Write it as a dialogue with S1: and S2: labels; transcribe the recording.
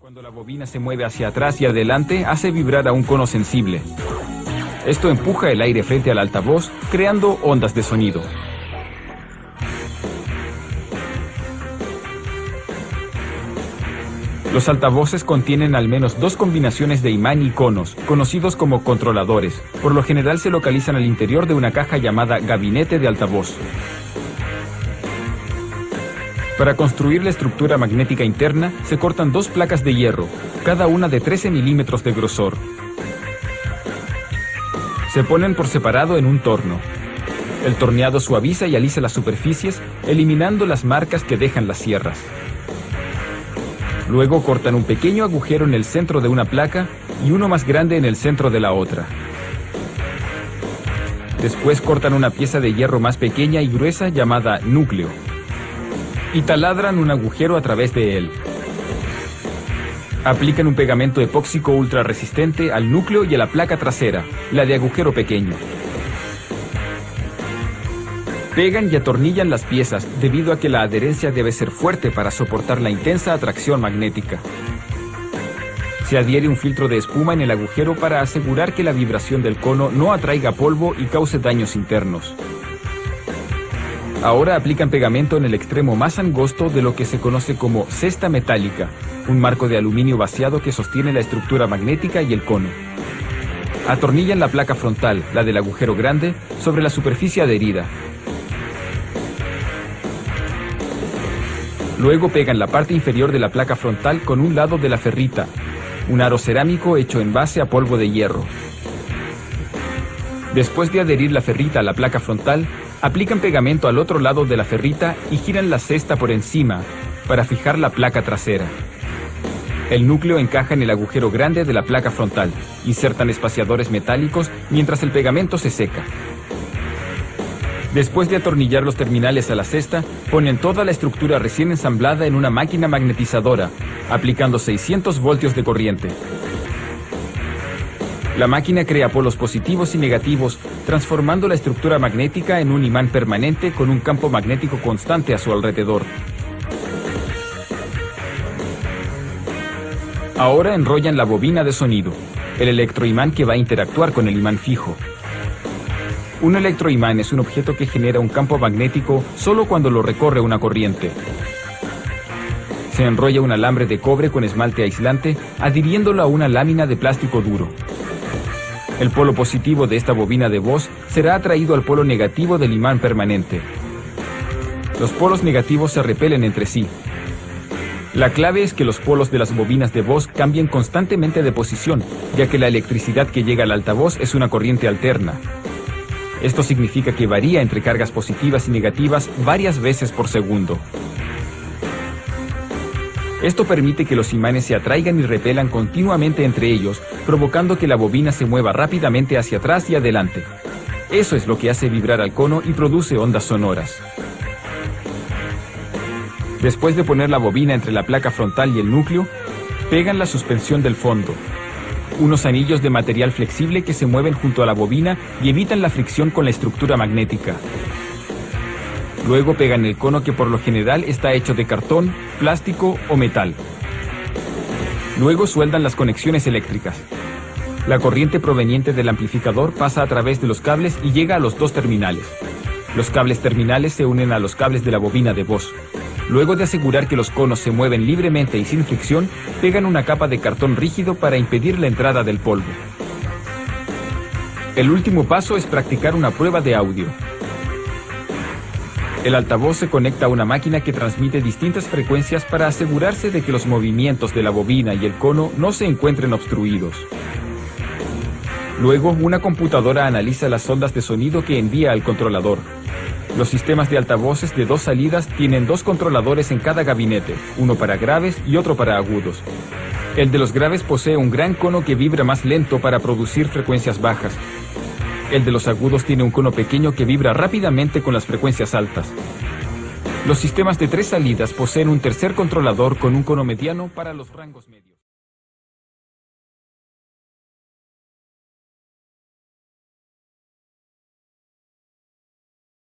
S1: Cuando la bobina se mueve hacia atrás y adelante, hace vibrar a un cono sensible. Esto empuja el aire frente al altavoz, creando ondas de sonido. Los altavoces contienen al menos dos combinaciones de imán y conos, conocidos como controladores. Por lo general se localizan al interior de una caja llamada gabinete de altavoz. Para construir la estructura magnética interna, se cortan dos placas de hierro, cada una de 13 milímetros de grosor. Se ponen por separado en un torno. El torneado suaviza y alisa las superficies, eliminando las marcas que dejan las sierras. Luego cortan un pequeño agujero en el centro de una placa y uno más grande en el centro de la otra. Después cortan una pieza de hierro más pequeña y gruesa llamada núcleo y taladran un agujero a través de él. Aplican un pegamento epóxico ultra resistente al núcleo y a la placa trasera, la de agujero pequeño. Pegan y atornillan las piezas debido a que la adherencia debe ser fuerte para soportar la intensa atracción magnética. Se adhiere un filtro de espuma en el agujero para asegurar que la vibración del cono no atraiga polvo y cause daños internos. Ahora aplican pegamento en el extremo más angosto de lo que se conoce como cesta metálica, un marco de aluminio vaciado que sostiene la estructura magnética y el cono. Atornillan la placa frontal, la del agujero grande, sobre la superficie adherida. Luego pegan la parte inferior de la placa frontal con un lado de la ferrita, un aro cerámico hecho en base a polvo de hierro. Después de adherir la ferrita a la placa frontal, aplican pegamento al otro lado de la ferrita y giran la cesta por encima para fijar la placa trasera. El núcleo encaja en el agujero grande de la placa frontal. Insertan espaciadores metálicos mientras el pegamento se seca. Después de atornillar los terminales a la cesta, ponen toda la estructura recién ensamblada en una máquina magnetizadora, aplicando 600 voltios de corriente. La máquina crea polos positivos y negativos, transformando la estructura magnética en un imán permanente con un campo magnético constante a su alrededor. Ahora enrollan la bobina de sonido, el electroimán que va a interactuar con el imán fijo. Un electroimán es un objeto que genera un campo magnético solo cuando lo recorre una corriente. Se enrolla un alambre de cobre con esmalte aislante, adhiriéndolo a una lámina de plástico duro. El polo positivo de esta bobina de voz será atraído al polo negativo del imán permanente. Los polos negativos se repelen entre sí. La clave es que los polos de las bobinas de voz cambien constantemente de posición, ya que la electricidad que llega al altavoz es una corriente alterna. Esto significa que varía entre cargas positivas y negativas varias veces por segundo. Esto permite que los imanes se atraigan y repelan continuamente entre ellos, provocando que la bobina se mueva rápidamente hacia atrás y adelante. Eso es lo que hace vibrar al cono y produce ondas sonoras. Después de poner la bobina entre la placa frontal y el núcleo, pegan la suspensión del fondo, unos anillos de material flexible que se mueven junto a la bobina y evitan la fricción con la estructura magnética. Luego pegan el cono, que por lo general está hecho de cartón, plástico o metal. Luego sueldan las conexiones eléctricas. La corriente proveniente del amplificador pasa a través de los cables y llega a los dos terminales. Los cables terminales se unen a los cables de la bobina de voz. Luego de asegurar que los conos se mueven libremente y sin fricción, pegan una capa de cartón rígido para impedir la entrada del polvo. El último paso es practicar una prueba de audio. El altavoz se conecta a una máquina que transmite distintas frecuencias para asegurarse de que los movimientos de la bobina y el cono no se encuentren obstruidos. Luego, una computadora analiza las ondas de sonido que envía al controlador. Los sistemas de altavoces de dos salidas tienen dos controladores en cada gabinete, uno para graves y otro para agudos. El de los graves posee un gran cono que vibra más lento para producir frecuencias bajas. El de los agudos tiene un cono pequeño que vibra rápidamente con las frecuencias altas. Los sistemas de tres salidas poseen un tercer controlador con un cono mediano para los rangos medios.